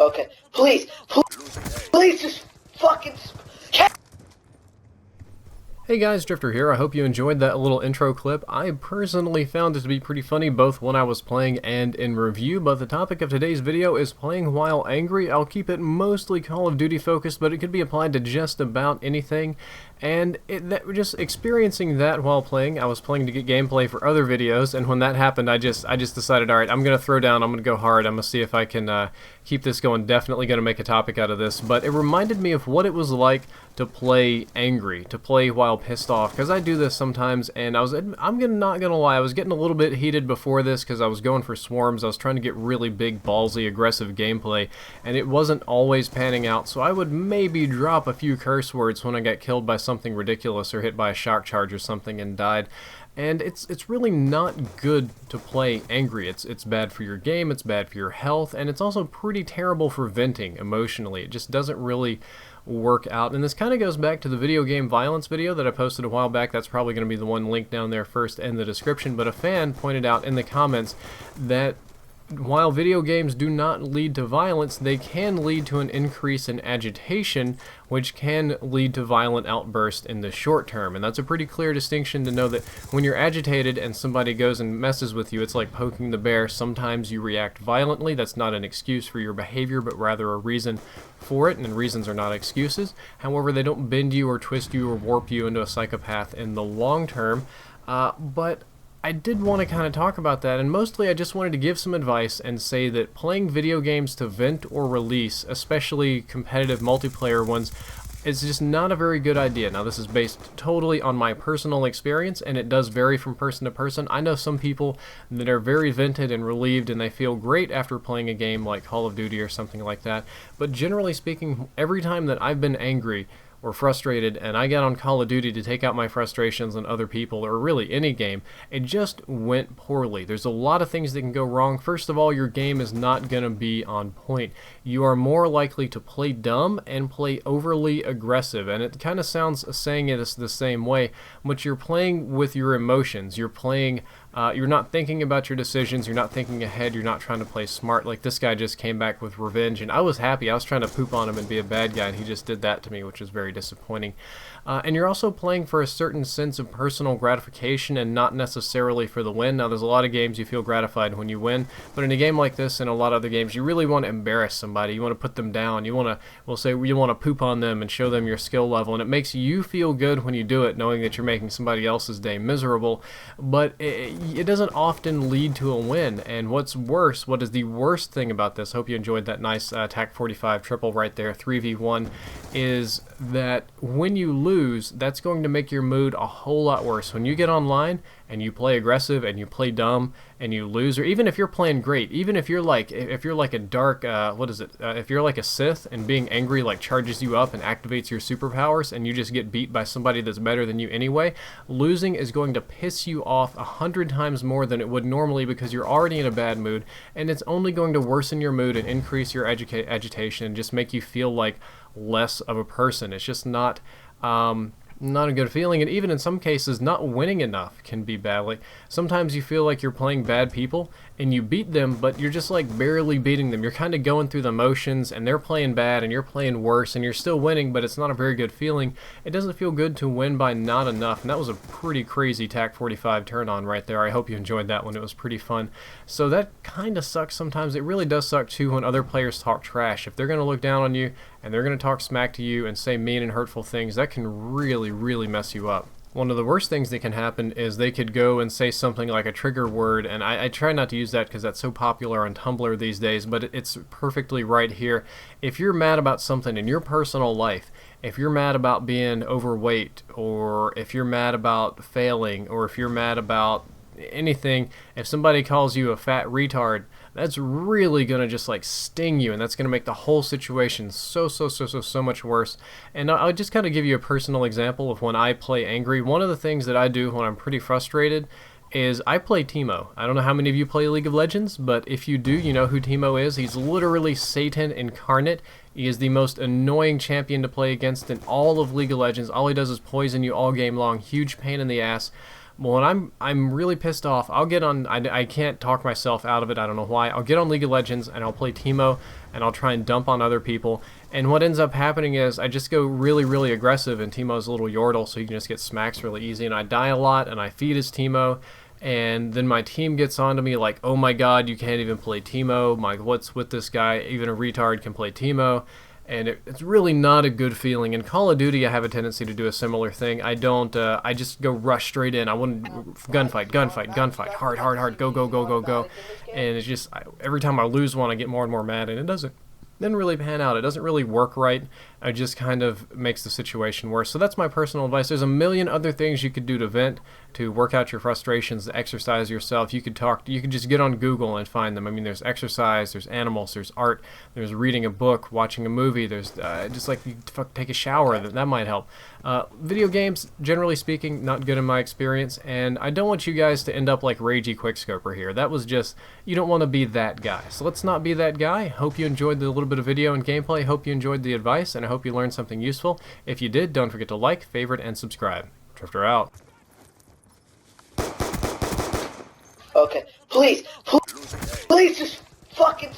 Okay, please, please just fucking... Hey guys, Drifter here. I hope you enjoyed that little intro clip. I personally found it to be pretty funny both when I was playing and in review, but the topic of today's video is playing while angry. I'll keep it mostly Call of Duty focused, but it could be applied to just about anything. And just experiencing that while playing, I was playing to get gameplay for other videos, and when that happened, I just decided, alright, I'm going to throw down, I'm going to go hard, I'm going to see if I can keep this going. Definitely going to make a topic out of this, but it reminded me of what it was like to play angry, to play while pissed off, because I do this sometimes, and I'm not gonna lie, I was getting a little bit heated before this because I was going for swarms. I was trying to get really big, ballsy, aggressive gameplay, and it wasn't always panning out, so I would maybe drop a few curse words when I got killed by something ridiculous or hit by a shock charge or something and died. And it's really not good to play angry. It's bad for your game, it's bad for your health, and it's also pretty terrible for venting emotionally. It just doesn't really work out. And this kind of goes back to the video game violence video that I posted a while back. That's probably going to be the one linked down there first in the description. But a fan pointed out in the comments that while video games do not lead to violence, they can lead to an increase in agitation, which can lead to violent outbursts in the short term. And that's a pretty clear distinction to know that when you're agitated and somebody goes and messes with you, it's like poking the bear. Sometimes you react violently. That's not an excuse for your behavior, but rather a reason for it, and reasons are not excuses. However, they don't bend you or twist you or warp you into a psychopath in the long term. But I did want to kind of talk about that, and mostly I just wanted to give some advice and say that playing video games to vent or release, especially competitive multiplayer ones, is just not a very good idea. Now, this is based totally on my personal experience, and it does vary from person to person. I know some people that are very vented and relieved, and they feel great after playing a game like Call of Duty or something like that, but generally speaking, every time that I've been angry or frustrated and I got on Call of Duty to take out my frustrations on other people, or really any game, it just went poorly. There's a lot of things that can go wrong. First of all, your game is not going to be on point. You are more likely to play dumb and play overly aggressive, and it kind of sounds saying it the same way, but you're playing with your emotions. You're playing you're not thinking about your decisions, you're not thinking ahead, you're not trying to play smart. Like this guy just came back with revenge, and I was happy. I was trying to poop on him and be a bad guy, and he just did that to me, which was very disappointing. And you're also playing for a certain sense of personal gratification and not necessarily for the win. Now, there's a lot of games you feel gratified when you win, but in a game like this and a lot of other games, you really want to embarrass somebody. You want to put them down. You want to poop on them and show them your skill level, and it makes you feel good when you do it, knowing that you're making somebody else's day miserable, but it doesn't often lead to a win. And what's worse, what is the worst thing about this, hope you enjoyed that nice TAC 45 triple right there, 3v1, is that when you lose, that's going to make your mood a whole lot worse. When you get online and you play aggressive and you play dumb and you lose, or even if you're playing great, even if you're like a dark if you're like a Sith and being angry like charges you up and activates your superpowers and you just get beat by somebody that's better than you anyway, losing is going to piss you off 100 times more than it would normally, because you're already in a bad mood, and it's only going to worsen your mood and increase your agitation and just make you feel like less of a person. It's just not a good feeling. And even in some cases, not winning enough can be bad. Like sometimes you feel like you're playing bad people and you beat them, but you're just like barely beating them. You're kind of going through the motions, and they're playing bad and you're playing worse, and you're still winning, but it's not a very good feeling. It doesn't feel good to win by not enough, and that was a pretty crazy TAC 45 turn on right there. I hope you enjoyed that one. It was pretty fun. So that kind of sucks sometimes. It really does suck too when other players talk trash. If they're going to look down on you and they're going to talk smack to you and say mean and hurtful things, that can really, really mess you up. One of the worst things that can happen is they could go and say something like a trigger word, and I try not to use that because that's so popular on Tumblr these days, but it's perfectly right here. If you're mad about something in your personal life, if you're mad about being overweight, or if you're mad about failing, or if you're mad about anything, if somebody calls you a fat retard, that's really gonna just like sting you, and that's gonna make the whole situation so much worse. And I'll just kind of give you a personal example of when I play angry. One of the things that I do when I'm pretty frustrated is I play Teemo. I don't know how many of you play League of Legends, but if you do, you know who Teemo is. He's literally Satan incarnate. He is the most annoying champion to play against in all of League of Legends. All he does is poison you all game long. Huge pain in the ass. Well, when I'm really pissed off, I'll get on. I can't talk myself out of it. I don't know why. I'll get on League of Legends and I'll play Teemo and I'll try and dump on other people. And what ends up happening is I just go really aggressive, and Teemo's a little Yordle, so you can just get smacks really easy. And I die a lot, and I feed his Teemo. And then my team gets onto me like, oh my god, you can't even play Teemo. What's with this guy? Even a retard can play Teemo. And it's really not a good feeling. In Call of Duty, I have a tendency to do a similar thing. I don't, I just go rush straight in. I want gunfight, hard, go. And it's just, every time I lose one, I get more and more mad, and it doesn't really pan out. It doesn't really work right. It just kind of makes the situation worse. So that's my personal advice. There's a million other things you could do to vent, to work out your frustrations, to exercise yourself. You could just get on Google and find them. I mean, there's exercise, there's animals, there's art, there's reading a book, watching a movie, there's just like you take a shower, that might help. Video games, generally speaking, not good in my experience, and I don't want you guys to end up like Ragey Quickscoper here. That was just, you don't want to be that guy. So let's not be that guy. Hope you enjoyed the little bit of video and gameplay. Hope you enjoyed the advice, and I hope you learned something useful. If you did, don't forget to like, favorite, and subscribe. Drifter out. Okay, please just fucking